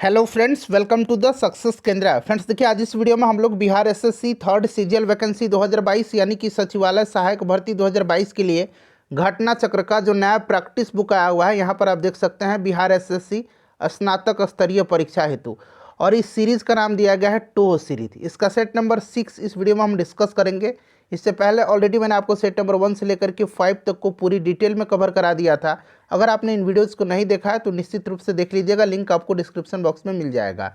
Hello friends, welcome to the success Kendra. Friends देखिए, आज इस वीडियो में हम लोग Bihar SSC third CGL vacancy 2022 यानी कि सचिवालय सहायक भर्ती 2022 के लिए घटना चक्र का जो नया प्रैक्टिस बुक आया हुआ है, यहाँ पर आप देख सकते हैं बिहार एसएससी स्नातक स्तरीय परीक्षा हेतु। और इस सीरीज़ का नाम दिया गया है टोह सीरीज। इसका सेट नंबर 6 इस वीडियो में हम डिस्कस करेंगे। इससे पहले ऑलरेडी मैंने आपको सेट नंबर 1 से लेकर के 5 तक को पूरी डिटेल में कवर करा दिया था। अगर आपने इन वीडियोज़ को नहीं देखा है तो निश्चित रूप से देख लीजिएगा, लिंक आपको डिस्क्रिप्शन बॉक्स में मिल जाएगा।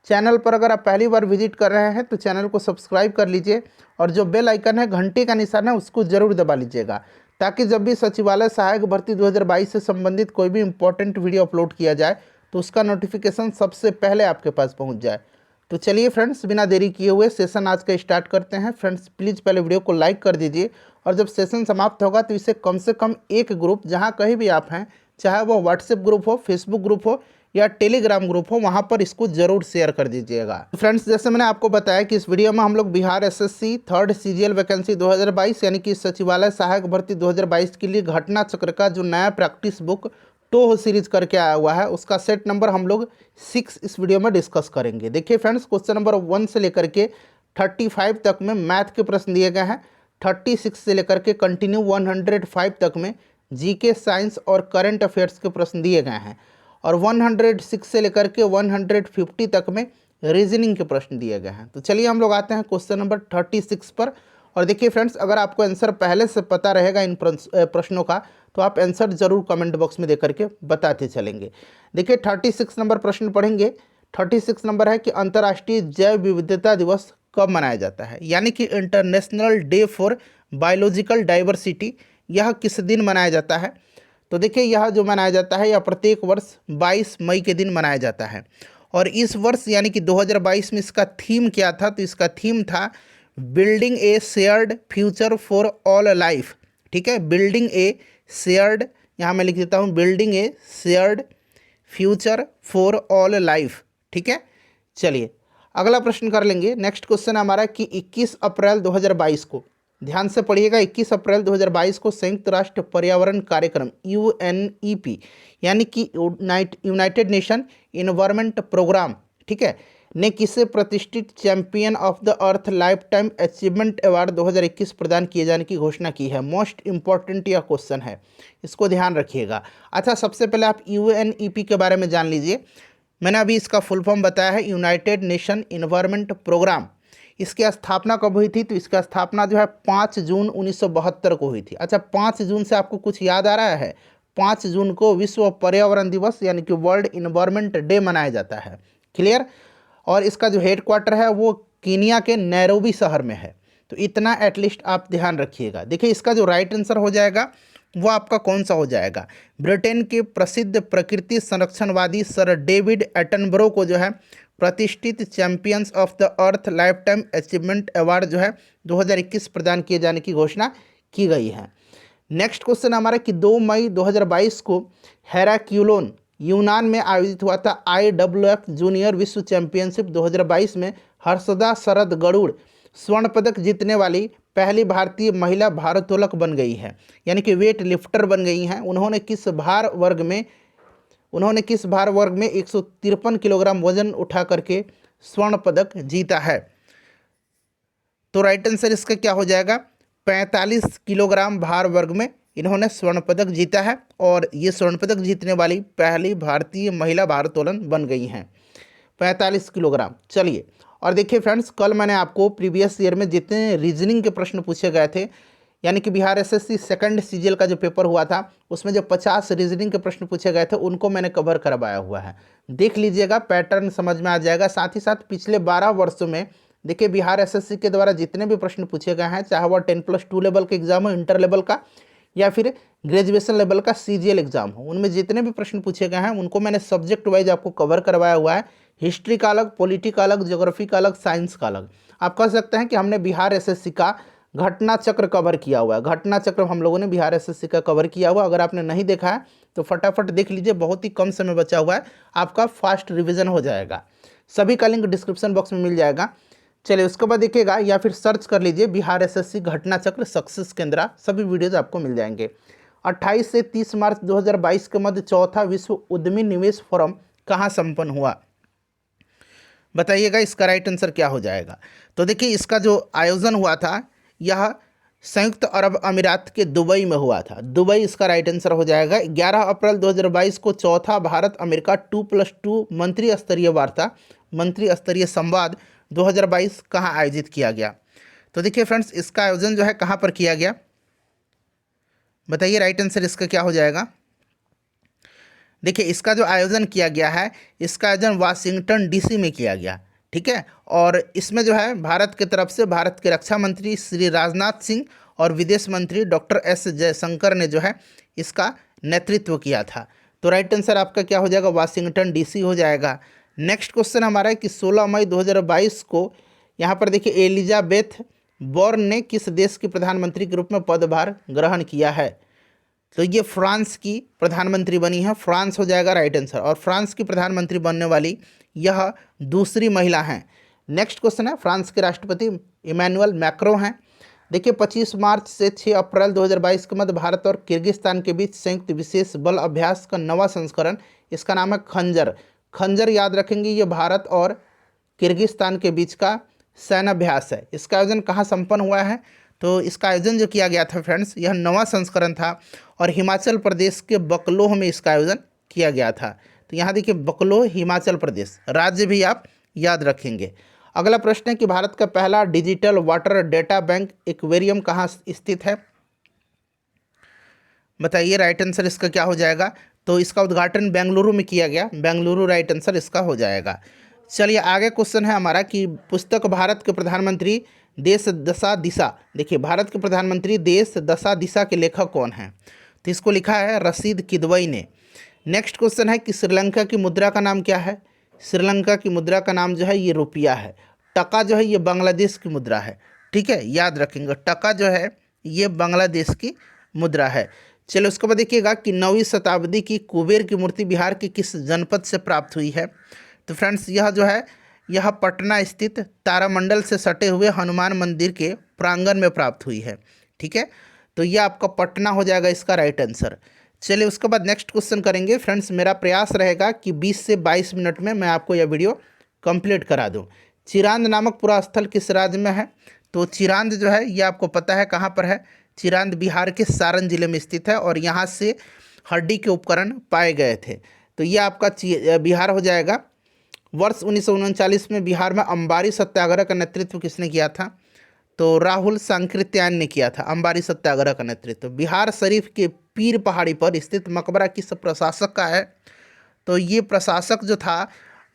चैनल पर अगर आप पहली बार विजिट कर रहे हैं तो चैनल को सब्सक्राइब कर लीजिए और जो बेल आइकन है, घंटे का निशान है, उसको ज़रूर दबा लीजिएगा, ताकि जब भी सचिवालय सहायक भर्ती 2022 से संबंधित कोई भी इंपॉर्टेंट वीडियो अपलोड किया जाए तो उसका नोटिफिकेशन सबसे पहले आपके पास पहुंच जाए। तो चलिए फ्रेंड्स, बिना देरी किए हुए सेशन आज का स्टार्ट करते हैं। फ्रेंड्स प्लीज़ पहले वीडियो को लाइक कर दीजिए और जब सेशन समाप्त होगा तो इसे कम से कम एक ग्रुप, जहां कहीं भी आप हैं, चाहे वो व्हाट्सएप ग्रुप हो, फेसबुक ग्रुप हो या टेलीग्राम ग्रुप हो, वहां पर इसको जरूर शेयर कर दीजिएगा। फ्रेंड्स जैसे मैंने आपको बताया कि इस वीडियो में हम लोग Bihar SSC third CGL vacancy 2022 यानी कि सचिवालय सहायक भर्ती 2022 के लिए घटना चक्र का जो नया प्रैक्टिस बुक टोह सीरीज करके आया हुआ है, उसका सेट नंबर हम लोग 6 इस वीडियो में डिस्कस करेंगे। देखिए फ्रेंड्स, क्वेश्चन नंबर 1 से लेकर के 35 तक में मैथ के प्रश्न दिए गए हैं। 36 से लेकर के कंटिन्यू 105 तक में जीके, साइंस और करंट अफेयर्स के प्रश्न दिए गए हैं। और 106 से लेकर के 150 तक में रीजनिंग के प्रश्न दिए गए हैं। तो चलिए हम लोग आते हैं क्वेश्चन नंबर 36 पर। और देखिए फ्रेंड्स, अगर आपको आंसर पहले से पता रहेगा इन प्रश्नों का तो आप आंसर जरूर कमेंट बॉक्स में दे करके बताते चलेंगे। देखिए 36 नंबर प्रश्न पढ़ेंगे। 36 नंबर है कि अंतर्राष्ट्रीय जैव विविधता दिवस कब मनाया जाता है, यानी कि international day for biological diversity, यह किस दिन मनाया जाता है। तो देखिए, यह जो मनाया जाता है यह प्रत्येक वर्ष 22 मई के दिन मनाया जाता है। और इस वर्ष यानी कि 2022 में इसका थीम क्या था, तो इसका थीम था building A shared future for all life. ठीक है, बिल्डिंग ए शेयर्ड, यहाँ मैं लिख देता हूँ building A shared future for all life. ठीक है, चलिए अगला प्रश्न कर लेंगे। नेक्स्ट क्वेश्चन हमारा कि 21 अप्रैल 2022 को, ध्यान से पढ़िएगा, 21 अप्रैल 2022 को संयुक्त राष्ट्र पर्यावरण कार्यक्रम UNEP यानी कि यूनाइटेड नेशन इन्वायरमेंट प्रोग्राम, ठीक है, ने किसे प्रतिष्ठित champion of the earth life time achievement award 2021 प्रदान किए जाने की घोषणा की है। मोस्ट इंपॉर्टेंट यह क्वेश्चन है, इसको ध्यान रखिएगा। अच्छा, सबसे पहले आप UNEP के बारे में जान लीजिए। मैंने अभी इसका फुल फॉर्म बताया है, यूनाइटेड नेशन इन्वायरमेंट प्रोग्राम। इसकी स्थापना कब हुई थी, तो इसका स्थापना जो है 5 जून 1972 को हुई थी। अच्छा, 5 जून से आपको कुछ याद आ रहा है? 5 जून को विश्व पर्यावरण दिवस यानी कि वर्ल्ड इन्वायरमेंट डे मनाया जाता है। क्लियर? और इसका जो हेडक्वार्टर है वो कीनिया के नैरोबी शहर में है। तो इतना एटलीस्ट आप ध्यान रखिएगा। देखिए, इसका जो राइट आंसर हो जाएगा वो आपका कौन सा हो जाएगा? ब्रिटेन के प्रसिद्ध प्रकृति संरक्षणवादी सर डेविड एटनबरो को जो है प्रतिष्ठित champions of the earth life time achievement award जो है 2021 प्रदान किए जाने की घोषणा की गई है। नेक्स्ट क्वेश्चन हमारा कि 2 मई 2022 को हेराक्यूलोन यूनान में आयोजित हुआ था IWF जूनियर विश्व चैंपियनशिप 2022 में हर्षदा शरद गरुड़ स्वर्ण पदक जीतने वाली पहली भारतीय महिला भारोत्तोलक बन गई है, यानी कि वेट लिफ्टर बन गई हैं। उन्होंने किस भार वर्ग में 153 किलोग्राम वजन उठा करके स्वर्ण पदक जीता है? तो राइट आंसर इसका क्या हो जाएगा? 45 किलोग्राम भार वर्ग में इन्होंने स्वर्ण पदक जीता है और ये स्वर्ण पदक जीतने वाली पहली भारतीय महिला भारोत्तोलन बन गई हैं, 45 किलोग्राम। चलिए, और देखिए फ्रेंड्स, कल मैंने आपको प्रीवियस ईयर में जितने रीजनिंग के प्रश्न पूछे गए थे, यानी कि बिहार एसएससी सेकंड सीजीएल का जो पेपर हुआ था उसमें जो 50 रीजनिंग के प्रश्न पूछे गए थे उनको मैंने कवर करवाया हुआ है। देख लीजिएगा, पैटर्न समझ में आ जाएगा। साथ ही साथ पिछले 12 वर्षों में देखिए बिहार एसएससी के द्वारा जितने भी प्रश्न पूछे गए हैं, चाहे वह 10+2 लेवल के एग्जाम हो, इंटर लेवल का या फिर ग्रेजुएशन लेवल का सीजीएल एग्जाम हो, उनमें जितने भी प्रश्न पूछे गए हैं उनको मैंने सब्जेक्ट वाइज आपको कवर करवाया हुआ है। हिस्ट्री का अलग, पॉलिटी का अलग, ज्योग्राफी का अलग, साइंस का अलग। आप कह सकते हैं कि हमने बिहार एसएससी का घटना चक्र कवर किया हुआ है। घटना चक्र हम लोगों ने बिहार एसएससी का कवर किया हुआ। अगर आपने नहीं देखा है तो फटाफट देख लीजिए, बहुत ही कम समय बचा हुआ है, आपका फास्ट रिवीजन हो जाएगा। सभी का लिंक डिस्क्रिप्शन बॉक्स में मिल जाएगा। चलिए, उसके बाद देखिएगा या फिर सर्च कर लीजिए बिहार एसएससी घटना चक्र सक्सेस केंद्र, सभी वीडियोज़ आपको मिल जाएंगे। 28 से 30 मार्च 2022 के मध्य चौथा विश्व उद्यमी निवेश फोरम कहाँ संपन्न हुआ? बताइएगा इसका राइट आंसर क्या हो जाएगा। तो देखिए इसका जो आयोजन हुआ था यह संयुक्त अरब अमीरात के दुबई में हुआ था। दुबई इसका राइट आंसर हो जाएगा। 11 अप्रैल 2022 को चौथा भारत अमेरिका 2+2 मंत्री स्तरीय वार्ता, मंत्री स्तरीय संवाद 2022 कहाँ आयोजित किया गया। तो देखिए फ्रेंड्स इसका आयोजन जो है कहाँ पर किया गया, बताइए राइट आंसर इसका क्या हो जाएगा। देखिए इसका जो आयोजन किया गया है, इसका आयोजन वाशिंगटन डीसी में किया गया, ठीक है। और इसमें जो है भारत की तरफ से भारत के रक्षा मंत्री श्री राजनाथ सिंह और विदेश मंत्री डॉक्टर एस जयशंकर ने जो है इसका नेतृत्व किया था। तो राइट आंसर आपका क्या हो जाएगा, वाशिंगटन डीसी हो जाएगा। नेक्स्ट क्वेश्चन हमारा है कि 16 मई 2022 को यहाँ पर देखिए एलिजाबेथ बोर्न ने किस देश की प्रधानमंत्री के रूप में पदभार ग्रहण किया है। तो ये फ्रांस की प्रधानमंत्री बनी है, फ्रांस हो जाएगा राइट आंसर। और फ्रांस की प्रधानमंत्री बनने वाली यह दूसरी महिला हैं। नेक्स्ट क्वेश्चन है, फ्रांस के राष्ट्रपति इमैनुअल मैक्रो हैं। देखिए 25 मार्च से 6 अप्रैल 2022 के मध्य भारत और किर्गिस्तान के बीच संयुक्त विशेष बल अभ्यास का नवा संस्करण, इसका नाम है खंजर। खंजर याद रखेंगे, ये भारत और किर्गिस्तान के बीच का सैन्य अभ्यास है। इसका आयोजन कहाँ संपन्न हुआ है, तो इसका आयोजन जो किया गया था फ्रेंड्स, यह नवा संस्करण था और हिमाचल प्रदेश के बकलोह में इसका आयोजन किया गया था। तो यहाँ देखिए बकलोह हिमाचल प्रदेश, राज्य भी आप याद रखेंगे। अगला प्रश्न है कि भारत का पहला digital water data bank aquarium कहाँ स्थित है, बताइए राइट आंसर इसका क्या हो जाएगा। तो इसका उद्घाटन बेंगलुरु में किया गया, बेंगलुरु राइट आंसर इसका हो जाएगा। चलिए आगे क्वेश्चन है हमारा कि पुस्तक भारत के प्रधानमंत्री देश दशा दिशा, देखिए भारत के प्रधानमंत्री देश दशा दिशा के लेखक कौन हैं, तो इसको लिखा है रशीद किदवई ने। नेक्स्ट क्वेश्चन है कि श्रीलंका की मुद्रा का नाम क्या है। श्रीलंका की मुद्रा का नाम जो है ये रुपया है। टका जो है ये बांग्लादेश की मुद्रा है, ठीक है, याद रखेंगे टका जो है ये बांग्लादेश की मुद्रा है। चलो उसके बाद देखिएगा कि 9वीं शताब्दी की कुबेर की मूर्ति बिहार के किस जनपद से प्राप्त हुई है। तो फ्रेंड्स यह जो है यह पटना स्थित तारामंडल से सटे हुए हनुमान मंदिर के प्रांगण में प्राप्त हुई है, ठीक है। तो यह आपका पटना हो जाएगा इसका राइट आंसर। चलिए उसके बाद नेक्स्ट क्वेश्चन करेंगे फ्रेंड्स। मेरा प्रयास रहेगा कि 20 से 22 मिनट में मैं आपको यह वीडियो कंप्लीट करा दूं। चिरांद नामक पुरा स्थल किस राज्य में है, तो चिरांद जो है ये आपको पता है कहाँ पर है, चिरांद बिहार के सारण जिले में स्थित है और यहाँ से हड्डी के उपकरण पाए गए थे। तो ये आपका बिहार हो जाएगा। वर्ष 1939 में बिहार में अंबारी सत्याग्रह का नेतृत्व किसने किया था, तो राहुल सांकृत्यायन ने किया था अंबारी सत्याग्रह का नेतृत्व। बिहार शरीफ के पीर पहाड़ी पर स्थित मकबरा किस प्रशासक का है, तो ये प्रशासक जो था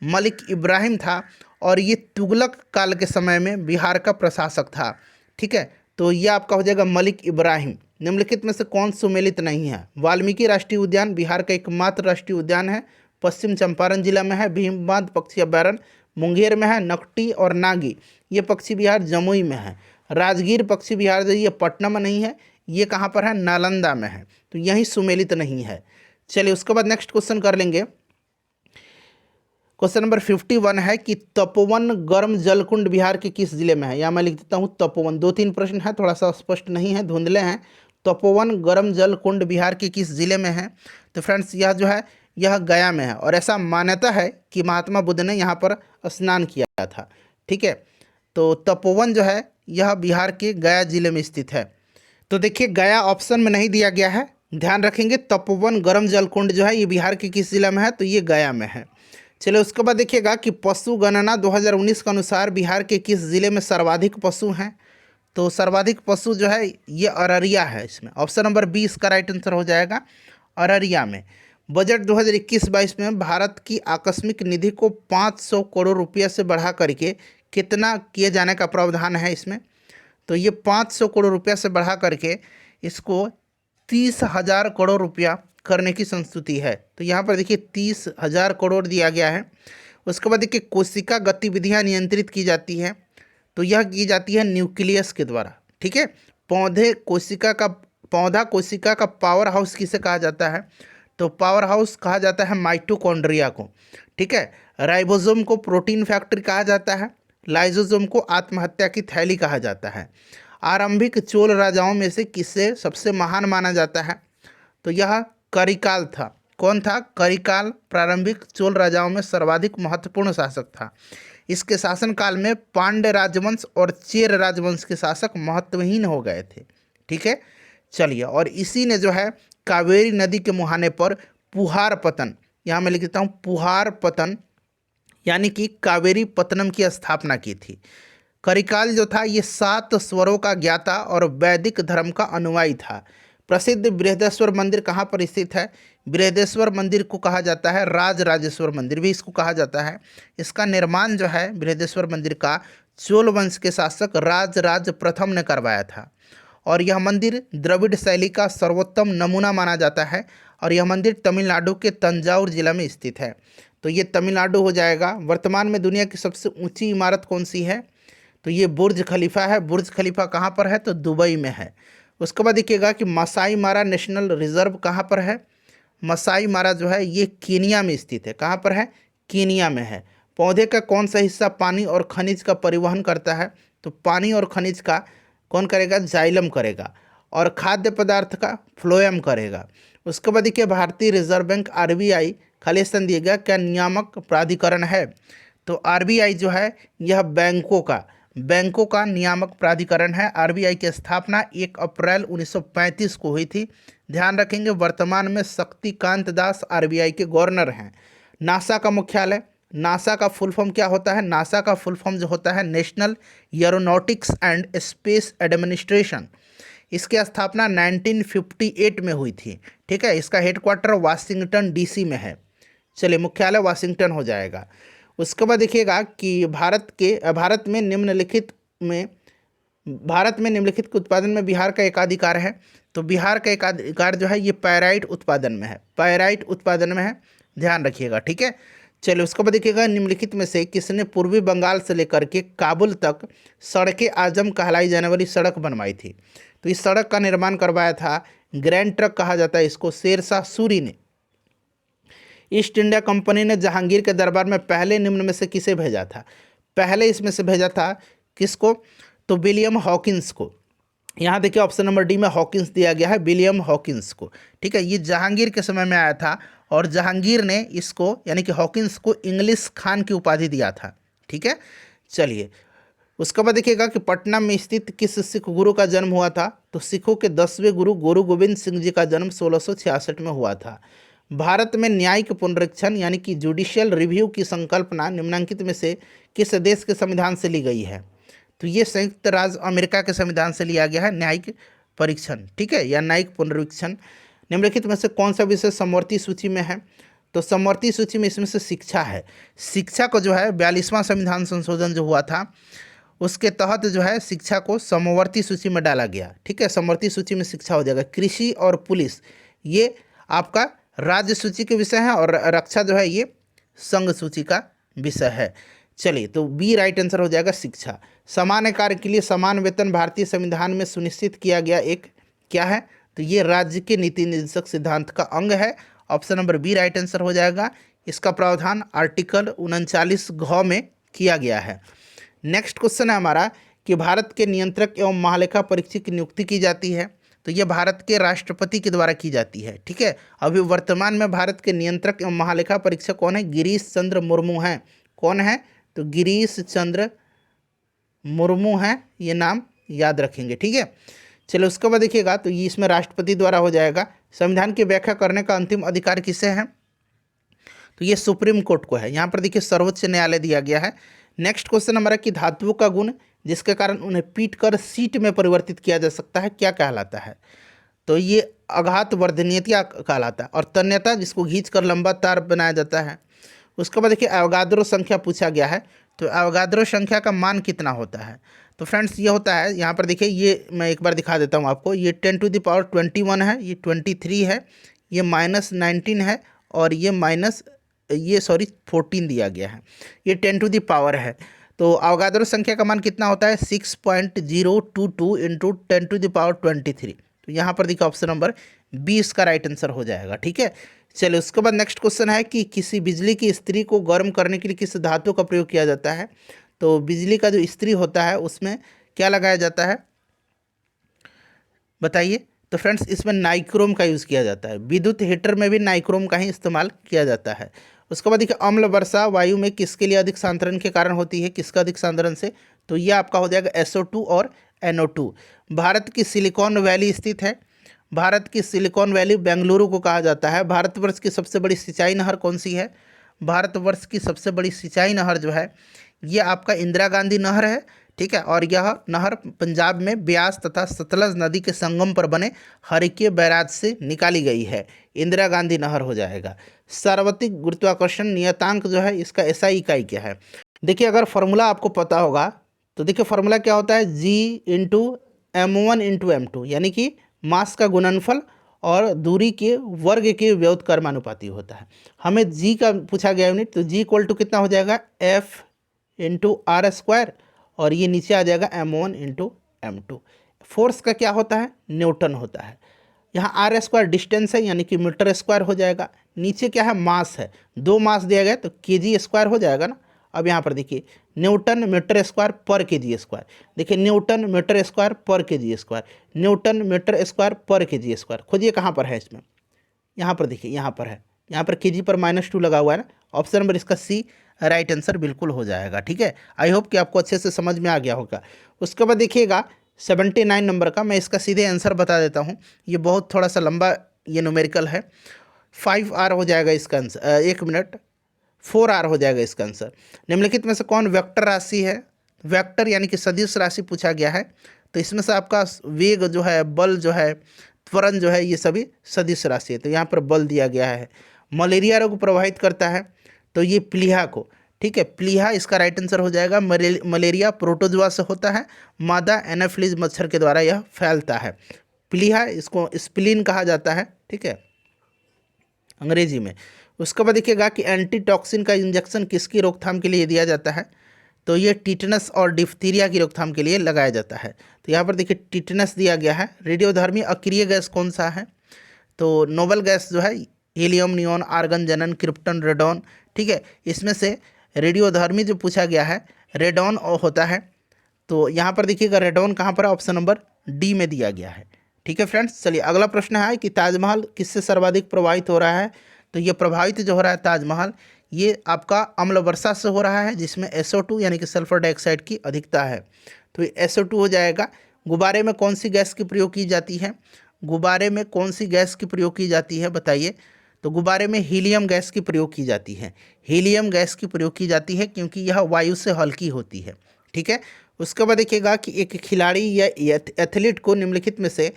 मलिक इब्राहिम था और ये तुगलक काल के समय में बिहार का प्रशासक था, ठीक है। तो ये आपका हो जाएगा मलिक इब्राहिम। निम्नलिखित में से कौन सुमेलित नहीं है। वाल्मीकि राष्ट्रीय उद्यान बिहार का एकमात्र राष्ट्रीय उद्यान है, पश्चिम चंपारण जिला में है। भीमबांध पक्षी अभ्यारण्य मुंगेर में है। नकटी और नागी ये पक्षी विहार जमुई में है। राजगीर पक्षी विहार जो ये पटना में नहीं है, ये कहाँ पर है, नालंदा में है। तो यही सुमेलित नहीं है। चलिए उसके बाद नेक्स्ट क्वेश्चन कर लेंगे। क्वेश्चन नंबर 51 है कि तपोवन गर्म जलकुंड बिहार के किस जिले में है। यहाँ मैं लिख देता हूँ तपोवन, 2-3 प्रश्न है, थोड़ा सा स्पष्ट नहीं है, धुंधले हैं। तपोवन गर्म जलकुंड बिहार के किस जिले में है, तो फ्रेंड्स यह जो है यह गया में है और ऐसा मान्यता है कि महात्मा बुद्ध ने यहाँ पर स्नान किया था, ठीक है। तो तपोवन जो है यह बिहार के गया जिले में स्थित है। तो देखिए गया ऑप्शन में नहीं दिया गया है, ध्यान रखेंगे। तपोवन गर्म जलकुंड जो है ये बिहार के किस जिले में है, तो ये गया में है। चलिए उसके बाद देखिएगा कि पशु गणना 2019 के अनुसार बिहार के किस जिले में सर्वाधिक पशु हैं, तो सर्वाधिक पशु जो है ये अररिया है। इसमें ऑप्शन नंबर 20 का राइट आंसर हो जाएगा अररिया में। बजट 2021-22 में भारत की आकस्मिक निधि को 500 करोड़ रुपये से बढ़ा करके कितना किए जाने का प्रावधान है इसमें, तो ये 500 करोड़ रुपया से बढ़ा करके इसको 30,000 करोड़ रुपया करने की संस्तुति है। तो यहाँ पर देखिए 30,000 करोड़ दिया गया है। उसके बाद देखिए कोशिका गतिविधियाँ नियंत्रित की जाती हैं, तो यह की जाती है न्यूक्लियस के द्वारा, ठीक है। पौधा कोशिका का पावर हाउस किसे कहा जाता है, तो पावर हाउस कहा जाता है माइटोकॉन्ड्रिया को, ठीक है। राइबोसोम को प्रोटीन फैक्ट्री कहा जाता है। लाइसोसोम को आत्महत्या की थैली कहा जाता है। आरंभिक चोल राजाओं में से किसे सबसे महान माना जाता है, तो यह करिकाल था। कौन था? करिकाल प्रारंभिक चोल राजाओं में सर्वाधिक महत्वपूर्ण शासक था। इसके शासनकाल में पांड्य राजवंश और चेर राजवंश के शासक महत्वहीन हो गए थे। ठीक है, चलिए, और इसी ने जो है कावेरी नदी के मुहाने पर पुहार पतन, यहाँ मैं लिख देता हूँ पुहार पतन, यानी कि कावेरी पत्तनम की स्थापना की थी। करिकाल जो था ये 7 स्वरों का ज्ञाता और वैदिक धर्म का अनुयायी था। प्रसिद्ध बृहदेश्वर मंदिर कहाँ पर स्थित है? बृहदेश्वर मंदिर को कहा जाता है राजराजेश्वर मंदिर भी इसको कहा जाता है। इसका निर्माण जो है बृहदेश्वर मंदिर का चोल वंश के शासक राजराज प्रथम ने करवाया था, और यह मंदिर द्रविड़ शैली का सर्वोत्तम नमूना माना जाता है, और यह मंदिर तमिलनाडु के तंजावुर जिला में स्थित है। तो ये तमिलनाडु हो जाएगा। वर्तमान में दुनिया की सबसे ऊंची इमारत कौन सी है? तो ये बुर्ज खलीफा है। बुर्ज खलीफा कहाँ पर है? तो दुबई में है। उसके बाद देखिएगा कि मसाई मारा नेशनल रिजर्व कहाँ पर है? मसाई मारा जो है ये कीनिया में स्थित है। कहाँ पर है? कीनिया में है। पौधे का कौन सा हिस्सा पानी और खनिज का परिवहन करता है? तो पानी और खनिज का कौन करेगा? जाइलम करेगा। और खाद्य पदार्थ का फ्लोएम करेगा। उसके बाद देखिए भारतीय रिजर्व बैंक आरबीआई खाली स्थान दिएगा क्या नियामक प्राधिकरण है? तो आरबीआई जो है यह बैंकों का नियामक प्राधिकरण है। आरबीआई की स्थापना 1 अप्रैल 1935 को हुई थी। ध्यान रखेंगे वर्तमान में शक्तिकांत दास आरबीआई के गवर्नर हैं। नासा का मुख्यालय, नासा का फुल फॉर्म क्या होता है? नासा का फुल फॉर्म जो होता है national aeronautics and space administration. इसकी स्थापना 1958 में हुई थी। ठीक है, इसका हेडक्वार्टर वाशिंगटन डीसी में है। चलिए, मुख्यालय वाशिंगटन हो जाएगा। उसके बाद देखिएगा कि भारत में निम्नलिखित के उत्पादन में बिहार का एकाधिकार है। तो बिहार का एकाधिकार जो है ये पायराइट उत्पादन में है, ध्यान रखिएगा। ठीक है, चलिए, उसके बाद देखिएगा निम्नलिखित में से किसने पूर्वी बंगाल से लेकर के काबुल तक सड़के आजम कहलाई जाने वाली सड़क बनवाई थी? तो इस सड़क का निर्माण करवाया था, ग्रैंड ट्रक कहा जाता है इसको, शेरशाह सूरी ने। ईस्ट इंडिया कंपनी ने जहांगीर के दरबार में पहले निम्न में से किसे भेजा था? पहले इसमें से भेजा था किसको? तो विलियम हॉकिंस को। यहाँ देखिए ऑप्शन नंबर डी में हॉकिंस दिया गया है, विलियम हॉकिंस को। ठीक है, ये जहांगीर के समय में आया था, और जहांगीर ने इसको यानी कि हॉकिंस को इंग्लिश खान की उपाधि दिया था। ठीक है, चलिए, उसके बाद देखिएगा कि पटना में स्थित किस सिख गुरु का जन्म हुआ था? तो सिखों के 10वें गुरु गुरु गोविंद सिंह जी का जन्म 1666 में हुआ था। भारत में न्यायिक पुनरीक्षण यानी कि जुडिशियल रिव्यू की संकल्पना निम्नलिखित में से किस देश के संविधान से ली गई है? तो ये संयुक्त राज्य अमेरिका के संविधान से लिया गया है न्यायिक परीक्षण। ठीक है, या न्यायिक पुनरीक्षण। निम्नलिखित में से कौन सा विषय समवर्ती सूची में है? तो समवर्ती सूची में इसमें से शिक्षा है। शिक्षा को जो है 42वां संविधान संशोधन जो हुआ था उसके तहत जो है शिक्षा को समवर्ती सूची में डाला गया। ठीक है, समवर्ती सूची में शिक्षा हो जाएगा। कृषि और पुलिस ये आपका राज्य सूची के विषय है, और रक्षा जो है ये संघ सूची का विषय है। चलिए, तो बी राइट आंसर हो जाएगा शिक्षा। समान कार्य के लिए समान वेतन भारतीय संविधान में सुनिश्चित किया गया एक क्या है? तो ये राज्य के नीति निर्देशक सिद्धांत का अंग है। Option number B right answer हो जाएगा। इसका प्रावधान आर्टिकल 39 घ में किया गया है। नेक्स्ट क्वेश्चन है हमारा कि भारत के नियंत्रक एवं महालेखा परीक्षक की नियुक्ति की जाती है। तो यह भारत के राष्ट्रपति के द्वारा की जाती है। ठीक है, अभी वर्तमान में भारत के नियंत्रक एवं महालेखा परीक्षक कौन है? गिरीश चंद्र मुर्मू हैं। कौन है? तो गिरीश चंद्र मुर्मू हैं, ये नाम याद रखेंगे। ठीक है, चलो उसके बाद देखिएगा तो ये इसमें राष्ट्रपति द्वारा हो जाएगा। संविधान की व्याख्या करने का अंतिम अधिकार किसे है? तो ये सुप्रीम कोर्ट को है। यहाँ पर देखिए सर्वोच्च न्यायालय दिया गया है। नेक्स्ट क्वेश्चन हमारा कि धातुओं का गुण जिसके कारण उन्हें पीट कर सीट में परिवर्तित किया जा सकता है क्या कहलाता है? तो ये आघात वर्धनीयता कहलाता है। और तन्यता जिसको खींच कर लंबा तार बनाया जाता है। उसके बाद देखिए अवगाद्रो संख्या पूछा गया है। तो अवगाद्रो संख्या का मान कितना होता है? तो फ्रेंड्स ये होता है, यहाँ पर देखिए ये मैं एक बार दिखा देता हूँ आपको। ये 10⁻21 है, ये 23 है, ये -19 है, और ये 14 दिया गया है। ये 10 है। तो अवगाद्रो संख्या का मान कितना होता है? 6.022 इंटू 10⁻23। तो यहाँ पर देखिए ऑप्शन नंबर बी इसका राइट आंसर हो जाएगा। ठीक है, चलिए उसके बाद नेक्स्ट क्वेश्चन है कि किसी बिजली की इस्त्री को गर्म करने के लिए किस धातु का प्रयोग किया जाता है? तो बिजली का जो इस्त्री होता है उसमें क्या लगाया जाता है बताइए? तो फ्रेंड्स इसमें नाइक्रोम का यूज़ किया जाता है। विद्युत हीटर में भी नाइक्रोम का ही इस्तेमाल किया जाता है। उसके बाद देखिए अम्ल वर्षा वायु में किसके लिए अधिक सांतरण के कारण होती है, किसका अधिक सांतरण से, तो ये आपका हो जाएगा SO2 और NO2। भारत की सिलिकॉन वैली स्थित है। भारत की सिलिकॉन वैली बेंगलुरु को कहा जाता है। भारतवर्ष की सबसे बड़ी सिंचाई नहर कौन सी है, भारतवर्ष की सबसे बड़ी सिंचाई नहर जो है ये आपका इंदिरा गांधी नहर है, ठीक है। और यह नहर पंजाब में ब्यास तथा सतलज नदी के संगम पर बने हरिके बैराज से निकाली गई है। इंदिरा गांधी नहर हो जाएगा। सार्वत्रिक गुरुत्वाकर्षण नियतांक जो है इसका SI इकाई क्या है। देखिए अगर फॉर्मूला आपको पता होगा तो देखिए फॉर्मूला क्या होता है, G × M1 × M2, यानी कि मास का गुणनफल और दूरी के वर्ग के व्युत्क्रमानुपाती होता है। हमें G का पूछा गया यूनिट, तो G इक्वल टू कितना हो जाएगा F × R², और ये नीचे आ जाएगा M1 × M2। फोर्स का क्या होता है, न्यूटन होता है। यहाँ R² डिस्टेंस है यानी कि मीटर स्क्वायर हो जाएगा। नीचे क्या है, मास है, 2 मास दिया गया तो kg² हो जाएगा ना। अब यहाँ पर देखिए न्यूटन मीटर स्क्वायर पर kg², देखिए न्यूटन मीटर स्क्वायर पर kg², न्यूटन मीटर स्क्वायर पर kg²। खोजिए कहाँ पर है इसमें, यहाँ पर देखिए यहाँ पर है, यहाँ पर kg पर -2 लगा हुआ है ना। ऑप्शन नंबर इसका C राइट आंसर बिल्कुल हो जाएगा, ठीक है। आई होप कि आपको अच्छे से समझ में आ गया होगा। उसके बाद देखिएगा 79 नंबर का, मैं इसका सीधे आंसर बता देता हूँ। ये बहुत थोड़ा सा लंबा ये न्यूमेरिकल है। 5R हो जाएगा इसका आंसर, 1 मिनट, 4R हो जाएगा इसका आंसर। निम्नलिखित में से कौन वेक्टर राशि है, वेक्टर यानी कि सदिश राशि पूछा गया है। तो इसमें से आपका वेग जो है, बल जो है, त्वरण जो है, ये सभी सदिश राशि है। तो यहाँ पर बल दिया गया है। मलेरिया रोग प्रभावित करता है तो ये प्लीहा को, ठीक है, प्लीहा इसका राइट आंसर हो जाएगा। मलेरिया प्रोटोजोआ से होता है, मादा एनाफिलीज मच्छर के द्वारा यह फैलता है। प्लीहा इसको स्प्लीन कहा जाता है, ठीक है, अंग्रेजी में। उसके बाद देखिएगा कि एंटीटॉक्सिन का इंजेक्शन किसकी रोकथाम के लिए दिया जाता है, तो ये टिटनस और डिफ्थीरिया की रोकथाम के लिए लगाया जाता है। तो यहाँ पर देखिए टिटनस दिया गया है। रेडियोधर्मी अक्रिय गैस कौन सा है, तो नोबल गैस जो है हीलियम, नियॉन, आर्गन, जनन, क्रिप्टन, रेडॉन, ठीक है। इसमें से रेडियोधर्मी जो पूछा गया है रेडॉन होता है। तो यहाँ पर देखिएगा रेडॉन कहाँ पर है, ऑप्शन नंबर D में दिया गया है, ठीक है फ्रेंड्स। चलिए अगला प्रश्न है कि ताजमहल किससे सर्वाधिक प्रभावित हो रहा है। तो ये प्रभावित जो हो रहा है ताजमहल, ये आपका अम्ल वर्षा से हो रहा है, जिसमें SO2 यानी कि सल्फर डाइऑक्साइड की अधिकता है। तो ये SO2 हो जाएगा। गुब्बारे में कौन सी गैस की प्रयोग की जाती है, गुब्बारे में कौन सी गैस की प्रयोग की जाती है बताइए। तो गुब्बारे में हीलियम गैस की प्रयोग की जाती है। हीलियम गैस की प्रयोग की जाती है क्योंकि यह वायु से हल्की होती है, ठीक है। उसके बाद देखिएगा कि एक खिलाड़ी या एथलीट को निम्नलिखित में से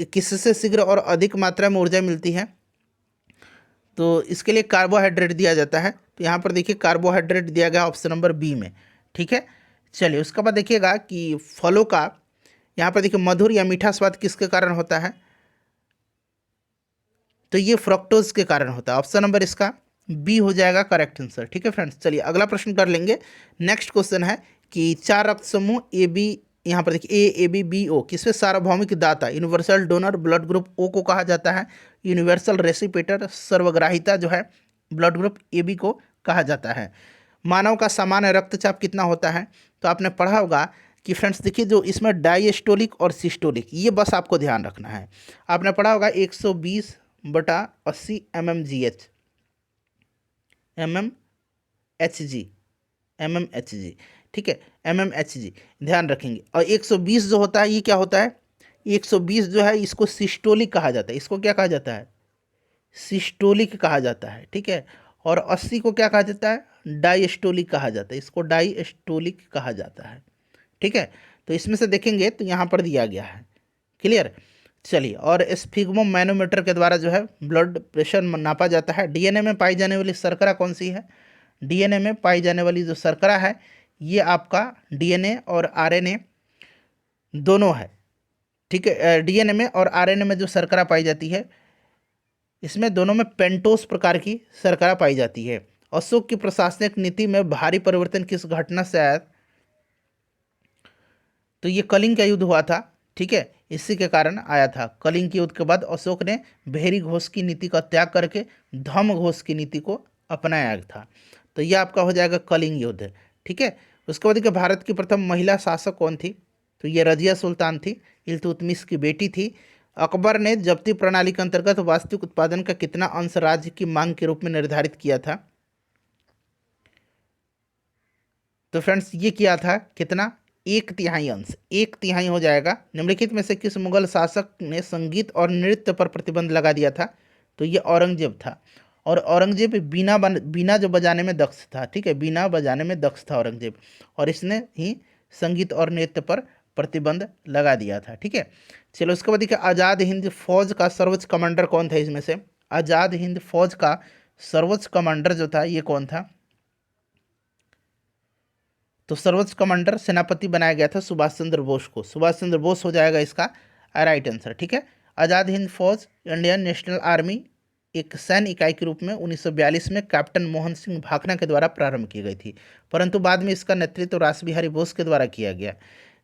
किससे शीघ्र और अधिक मात्रा में ऊर्जा मिलती है। तो इसके लिए कार्बोहाइड्रेट दिया जाता है। तो यहाँ पर देखिए कार्बोहाइड्रेट दिया गया ऑप्शन नंबर B में, ठीक है। चलिए उसके बाद देखिएगा कि फलों का यहाँ पर देखिए मधुर या मीठा स्वाद किसके कारण होता है, तो ये फ्रक्टोज के कारण होता है। ऑप्शन नंबर इसका B हो जाएगा करेक्ट आंसर, ठीक है फ्रेंड्स। चलिए अगला प्रश्न कर लेंगे। नेक्स्ट क्वेश्चन है कि 4 रक्त समूह AB, यहाँ पर देखिए AABBO किसमें सार्वभौमिक दाता, universal donor, blood group O को कहा जाता है, यूनिवर्सल रेसिपेटर, सर्वग्राहिता जो है ब्लड ग्रुप AB को कहा जाता है। मानव का सामान्य रक्तचाप कितना होता है, तो आपने पढ़ा होगा कि फ्रेंड्स देखिए जो इसमें डायस्टोलिक और सिस्टोलिक, ये बस आपको ध्यान रखना है। आपने पढ़ा होगा 120/80 mmHg, ठीक है, mmHg ध्यान रखेंगे। और 120 जो होता है ये क्या होता है, 120 जो है इसको सिस्टोलिक कहा जाता है। इसको क्या कहा जाता है, सिस्टोलिक कहा जाता है, ठीक है। और 80 को क्या कहा जाता है, डायस्टोलिक कहा जाता है। इसको डायस्टोलिक कहा जाता है, ठीक है। तो इसमें से देखेंगे तो यहाँ पर दिया गया है, क्लियर। चलिए और स्फिग्मो मैनोमीटर के द्वारा जो है ब्लड प्रेशर नापा जाता है। डीएनए में पाई जाने वाली शर्करा कौन सी है, डीएनए में पाई जाने वाली जो शर्करा है ये आपका डीएनए और आरएनए दोनों है, ठीक है। डीएनए में और आरएनए में जो शर्करा पाई जाती है इसमें दोनों में पेंटोस प्रकार की शर्करा पाई जाती है। अशोक की प्रशासनिक नीति में भारी परिवर्तन किस घटना से आया, तो ये कलिंग का युद्ध हुआ था, ठीक है, इसी के कारण आया था। कलिंग के युद्ध के बाद अशोक ने भेरी घोष की नीति का त्याग करके धम्म घोष की नीति को अपनाया था। तो यह आपका हो जाएगा कलिंग युद्ध, ठीक है। उसके बाद देखिए भारत की प्रथम महिला शासक कौन थी, तो ये रजिया सुल्तान थी, इल्तुतमिश की बेटी थी। अकबर ने जब्ती प्रणाली के अंतर्गत वास्तविक उत्पादन का कितना अंश राज्य की मांग के रूप में निर्धारित किया था? तो फ्रेंड्स ये किया था कितना? 1/3 अंश, 1/3 हो जाएगा। निम्नलिखित में से किस मुगल शासक ने संगीत और नृत्य पर प्रतिबंध लगा दिया था? तो ये औरंगजेब था। और औरंगजेब बीना जो बजाने में दक्ष था, ठीक है, बीना बजाने में दक्ष था औरंगजेब, और इसने ही संगीत और नृत्य पर प्रतिबंध लगा दिया था, ठीक है। चलो उसके बाद देखिए, आज़ाद हिंद फौज का सर्वोच्च कमांडर कौन था इसमें से? आज़ाद हिंद फौज का सर्वोच्च कमांडर जो था ये कौन था? तो सर्वोच्च कमांडर सेनापति बनाया गया था सुभाष चंद्र बोस को। सुभाष चंद्र बोस हो जाएगा इसका राइट आंसर, ठीक है। आज़ाद हिंद फौज इंडियन नेशनल आर्मी एक सैन्य इकाई के रूप में 1942 में कैप्टन मोहन सिंह भाखड़ा के द्वारा प्रारंभ की गई थी, परंतु बाद में इसका नेतृत्व रास बिहारी बोस के द्वारा किया गया।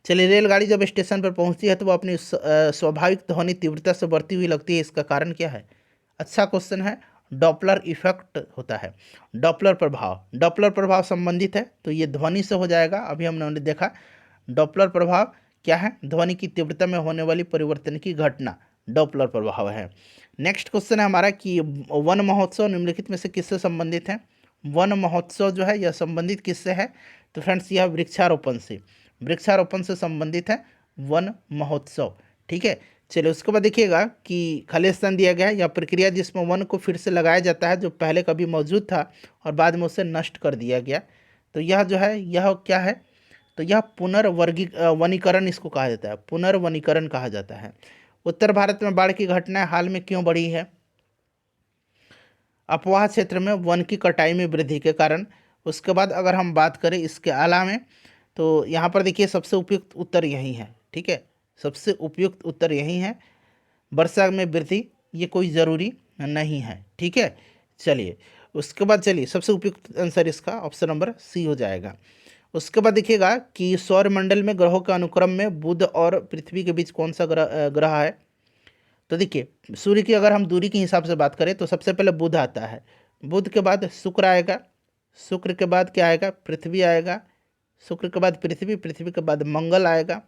चलिए, रेलगाड़ी जब स्टेशन पर पहुंचती है तो वो अपनी स्वाभाविक ध्वनि तीव्रता से बढ़ती हुई लगती है, इसका कारण क्या है? अच्छा क्वेश्चन है। डॉपलर इफेक्ट होता है, डॉपलर प्रभाव। डॉपलर प्रभाव संबंधित है तो ये ध्वनि से हो जाएगा। अभी हमने देखा डॉपलर प्रभाव क्या है? ध्वनि की तीव्रता में होने वाली परिवर्तन की घटना डॉपलर प्रभाव है। नेक्स्ट क्वेश्चन है हमारा कि वन महोत्सव निम्नलिखित में से किससे संबंधित है? वन महोत्सव जो है यह संबंधित किससे है? तो फ्रेंड्स यह वृक्षारोपण से, वृक्षारोपण से संबंधित है वन महोत्सव, ठीक है। चलिए उसके बाद देखिएगा कि खाली स्थान दिया गया है यह प्रक्रिया जिसमें वन को फिर से लगाया जाता है जो पहले कभी मौजूद था और बाद में उसे नष्ट कर दिया गया। तो यह जो है यह क्या है? तो यह वनीकरण इसको कहा जाता है, पुनर्वनीकरण कहा जाता है। उत्तर भारत में बाढ़ की घटनाएं हाल में क्यों बढ़ी है? अपवाह क्षेत्र में वन की कटाई में वृद्धि के कारण। उसके बाद अगर हम बात करें इसके अलावा में, तो यहाँ पर देखिए सबसे उपयुक्त उत्तर यही है, ठीक है, सबसे उपयुक्त उत्तर यही है। वर्षा में वृद्धि ये कोई ज़रूरी नहीं है, ठीक है। चलिए उसके बाद चलिए सबसे उपयुक्त आंसर इसका ऑप्शन नंबर सी हो जाएगा। उसके बाद देखिएगा कि सौरमंडल में ग्रहों के अनुक्रम में बुध और पृथ्वी के बीच कौन सा ग्रह है? तो देखिए सूर्य की अगर हम दूरी के हिसाब से बात करें तो सबसे पहले बुध आता है, बुध के बाद शुक्र आएगा, शुक्र के बाद क्या आएगा? पृथ्वी आएगा, शुक्र के बाद पृथ्वी, पृथ्वी के बाद मंगल आएगा,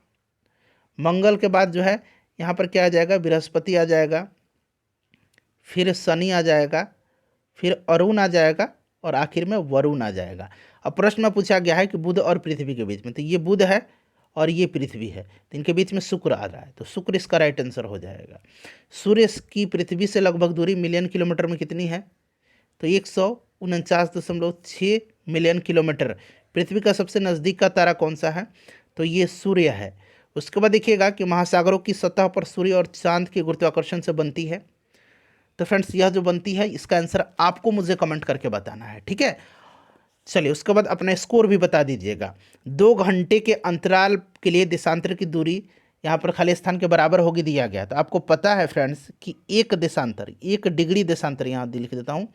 मंगल के बाद जो है यहाँ पर क्या आ जाएगा? बृहस्पति आ जाएगा, फिर शनि आ जाएगा, फिर अरुण आ जाएगा और आखिर में वरुण आ जाएगा। अब प्रश्न में पूछा गया है कि बुध और पृथ्वी के बीच में, तो ये बुध है और ये पृथ्वी है, तो इनके बीच में शुक्र आ रहा है, तो शुक्र इसका राइट आंसर हो जाएगा। सूर्य की पृथ्वी से लगभग दूरी मिलियन किलोमीटर में कितनी है? तो 149.6 मिलियन किलोमीटर। पृथ्वी का सबसे नज़दीक का तारा कौन सा है? तो ये सूर्य है। उसके बाद देखिएगा कि महासागरों की सतह पर सूर्य और चांद के गुरुत्वाकर्षण से बनती है। तो फ्रेंड्स यह जो बनती है इसका आंसर आपको मुझे कमेंट करके बताना है, ठीक है। चलिए उसके बाद अपना स्कोर भी बता दीजिएगा। 2 घंटे के अंतराल के लिए देशांतर की दूरी यहाँ पर खाली स्थान के बराबर होगी दिया गया। तो आपको पता है फ्रेंड्स कि एक देशांतर, 1 डिग्री देशांतर, यहाँ लिख देता हूँ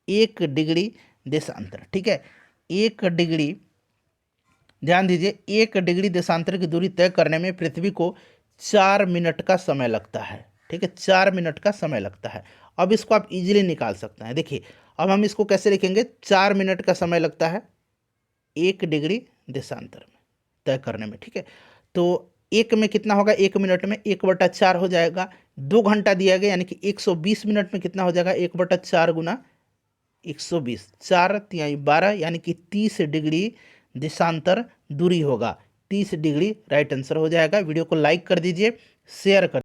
1 डिग्री देशांतर, ठीक है, 1 डिग्री, ध्यान दीजिए 1 डिग्री देशांतर की दूरी तय करने में पृथ्वी को 4 मिनट का समय लगता है, ठीक है, 4 मिनट का समय लगता है। अब इसको आप इजीली निकाल सकते हैं। देखिए अब हम इसको कैसे लिखेंगे? 4 मिनट का समय लगता है 1 डिग्री देशांतर में तय करने में, ठीक है। तो 1 में कितना होगा? 1 मिनट में 1/4 हो जाएगा। 2 घंटा दिया गया यानी कि 120 मिनट में कितना हो जाएगा? 1/4 गुना 120, 4 तिहाई 12 यानी कि 30 डिग्री देशांतर दूरी होगा। 30 डिग्री राइट आंसर हो जाएगा। वीडियो को लाइक कर दीजिए, शेयर कर